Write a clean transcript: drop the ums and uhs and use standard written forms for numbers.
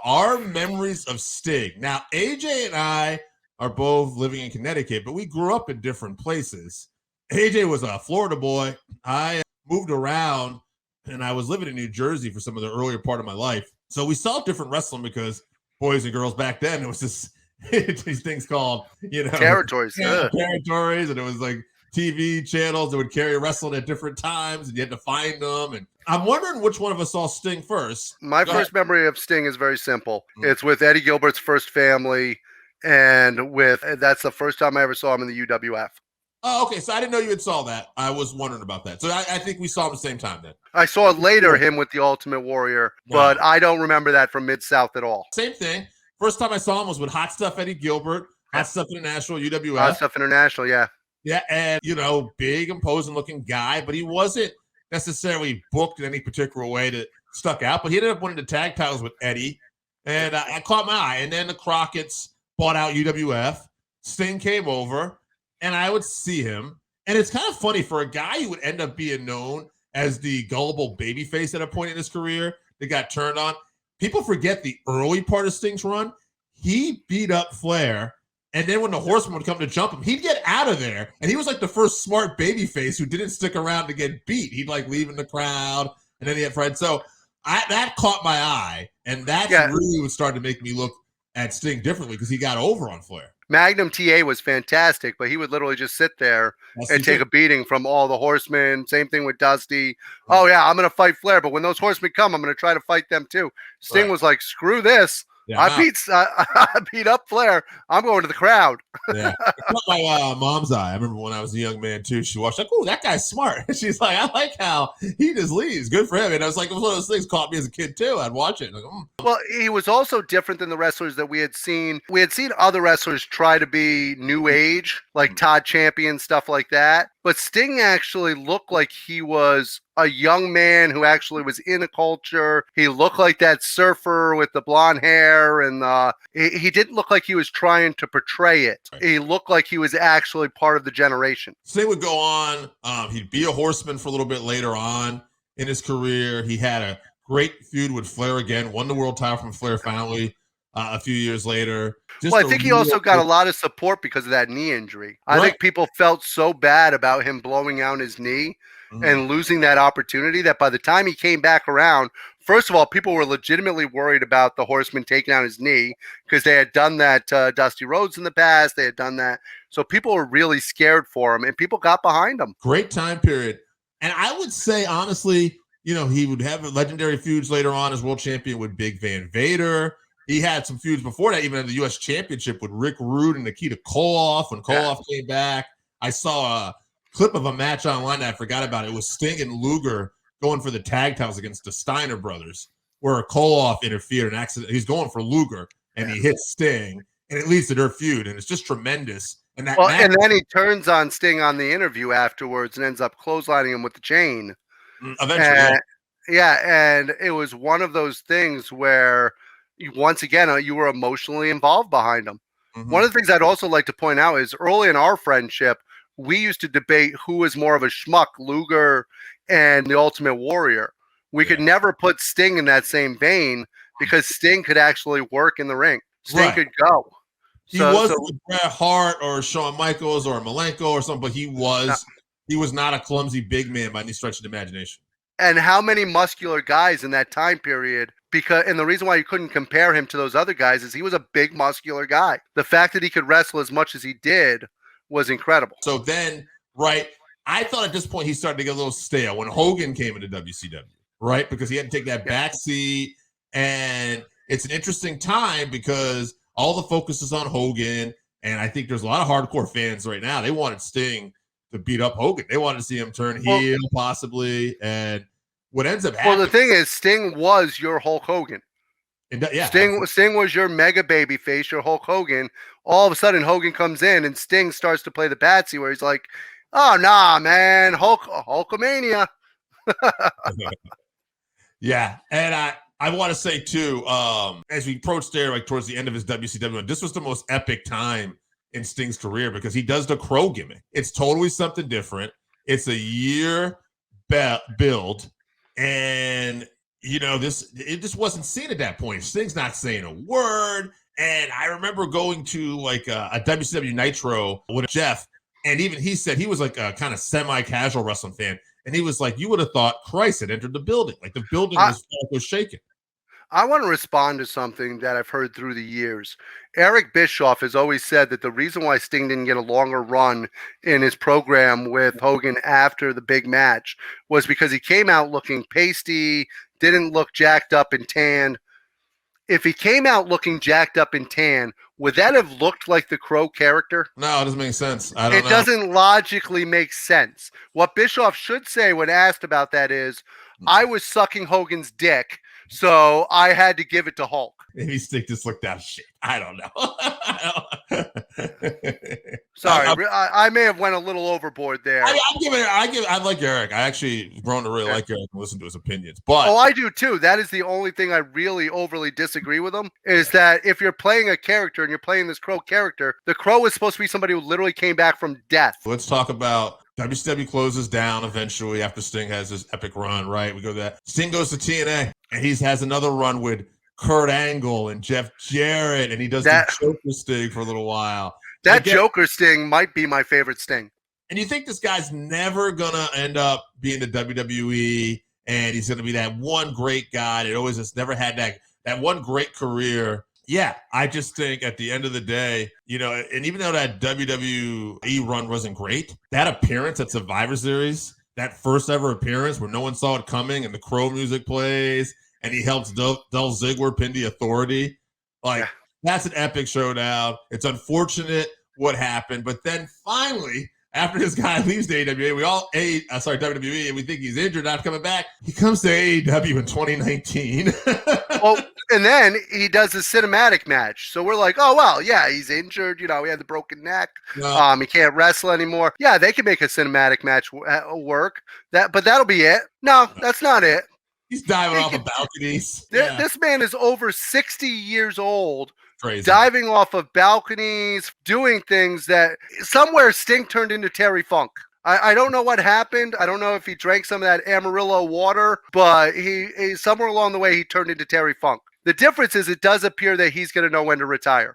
our memories of Sting. Now, AJ and I are both living in Connecticut, but we grew up in different places. AJ was a Florida boy. I moved around, and I was living in New Jersey for some of the earlier part of my life. So we saw different wrestling because boys and girls back then, it was just these things called, territories. Territories, and it was like TV channels that would carry wrestling at different times, and you had to find them. And I'm wondering which one of us saw Sting first. My first memory of Sting is very simple. It's with Eddie Gilbert's First Family, and that's the first time I ever saw him in the UWF. Oh, okay. So I didn't know you had saw that. I was wondering about that. So I think we saw him at the same time then. I saw later him with the Ultimate Warrior, but I don't remember that from Mid-South at all. Same thing. First time I saw him was with Hot Stuff Eddie Gilbert, Hot Stuff International, UWF. Hot Stuff International, yeah. Yeah, and, big, imposing-looking guy, but he wasn't necessarily booked in any particular way that stuck out, but he ended up winning the tag titles with Eddie, and I caught my eye. And then the Crockett's bought out UWF. Sting came over, and I would see him. And it's kind of funny for a guy who would end up being known as the gullible babyface at a point in his career that got turned on. People forget the early part of Sting's run. He beat up Flair, and then when the Horseman would come to jump him, he'd get out of there. And he was like the first smart babyface who didn't stick around to get beat. He'd like leave in the crowd, and then he had friends. So that caught my eye, and that's really what started to make me look at Sting differently because he got over on Flair. Magnum TA was fantastic, but he would literally just sit there and take a beating from all the Horsemen. Same thing with Dusty. Oh, yeah, I'm going to fight Flair, but when those Horsemen come, I'm going to try to fight them too. Sting was like, screw this. Yeah, I beat up Flair. I'm going to the crowd. Yeah, it caught my mom's eye. I remember when I was a young man too. She watched like, "Oh, that guy's smart." She's like, "I like how he just leaves. Good for him." And I was like, it was one of those things caught me as a kid too. I'd watch it. Like, Well, he was also different than the wrestlers that we had seen. We had seen other wrestlers try to be new age, like Todd Champion, stuff like that. But Sting actually looked like he was a young man who actually was in a culture. He looked like that surfer with the blonde hair, and he didn't look like he was trying to portray it. Right. He looked like he was actually part of the generation. Sting would go on. He'd be a Horseman for a little bit later on in his career. He had a great feud with Flair again, won the world title from Flair finally a few years later. I think he also got a lot of support because of that knee injury. I think people felt so bad about him blowing out his knee and losing that opportunity that by the time he came back around, first of all, people were legitimately worried about the Horseman taking out his knee because they had done that to Dusty Rhodes in the past. They had done that. So people were really scared for him, and people got behind him. Great time period. And I would say, honestly, he would have legendary feuds later on as world champion with Big Van Vader. He had some feuds before that, even in the U.S. Championship with Rick Rude and Nikita Koloff. When Koloff came back, I saw a clip of a match online that I forgot about. It was Sting and Luger going for the tag titles against the Steiner brothers, where Koloff interfered in accident. He's going for Luger, and he hits Sting, and it leads to their feud, and it's just tremendous. And and then he turns on Sting on the interview afterwards and ends up clotheslining him with the chain. Eventually, and it was one of those things where, once again, you were emotionally involved behind him. One of the things I'd also like to point out is early in our friendship, we used to debate who was more of a schmuck, Luger and the Ultimate Warrior. We could never put Sting in that same vein because Sting could actually work in the ring. Sting could go. He wasn't Bret Hart or Shawn Michaels or Malenko or something, but he was not a clumsy big man by any stretch of the imagination. And how many muscular guys in that time period? And the reason why you couldn't compare him to those other guys is he was a big muscular guy. The fact that he could wrestle as much as he did was incredible. So then, I thought at this point he started to get a little stale when Hogan came into WCW, right? Because he had to take that back seat. And it's an interesting time because all the focus is on Hogan. And I think there's a lot of hardcore fans right now. They wanted Sting to beat up Hogan. They wanted to see him turn heel, possibly. And what ends up happening... Well, the thing is, Sting was your Hulk Hogan. Sting was your mega baby face, your Hulk Hogan. All of a sudden, Hogan comes in and Sting starts to play the patsy where he's like, "Oh, nah, man, Hulkamania." Yeah, and I want to say too, as we approach there, towards the end of his WCW, this was the most epic time in Sting's career because he does the Crow gimmick. It's totally something different. It's a year build, and it just wasn't seen at that point. Sting's not saying a word. And I remember going to like a WCW Nitro with Jeff, and even he said he was like a kind of semi-casual wrestling fan. And he was like, you would have thought Christ had entered the building. Like the building was shaking. I want to respond to something that I've heard through the years. Eric Bischoff has always said that the reason why Sting didn't get a longer run in his program with Hogan after the big match was because he came out looking pasty, didn't look jacked up and tanned. If he came out looking jacked up and tan, would that have looked like the Crow character? No, it doesn't make sense. I don't know. It doesn't logically make sense. What Bischoff should say when asked about that is, I was sucking Hogan's dick, so I had to give it to Hulk. Maybe Sting just looked out of shape. I don't know. Sorry, I may have went a little overboard there. I like Eric. I actually grown to really like Eric and listen to his opinions. But I do too. That is the only thing I really overly disagree with him is that if you're playing a character and you're playing this Crow character, the Crow is supposed to be somebody who literally came back from death. Let's talk about WCW closes down eventually after Sting has his epic run, right? We go to that. Sting goes to TNA and he has another run with Kurt Angle and Jeff Jarrett, and he does the Joker Sting for a little while. That Joker Sting might be my favorite Sting. And you think this guy's never gonna end up being the WWE, and he's gonna be that one great guy that always has never had that one great career. Yeah, I just think at the end of the day, and even though that WWE run wasn't great, that appearance at Survivor Series, that first ever appearance where no one saw it coming and the Crow music plays and he helps Dolph Ziggler pin the Authority, that's an epic showdown. It's unfortunate what happened, but then finally, after this guy leaves the AWA, WWE, and we think he's injured, not coming back. He comes to AEW in 2019. And then he does a cinematic match. So we're like, oh, well, yeah, he's injured. He had the broken neck. No. He can't wrestle anymore. Yeah, they can make a cinematic match work. But that'll be it. No, that's not it. He's diving off of balconies. This man is over 60 years old. Crazy. Diving off of balconies, doing things that somewhere Sting turned into Terry Funk. I don't know what happened. I don't know if he drank some of that Amarillo water, but he somewhere along the way he turned into Terry Funk. The difference is it does appear that he's going to know when to retire.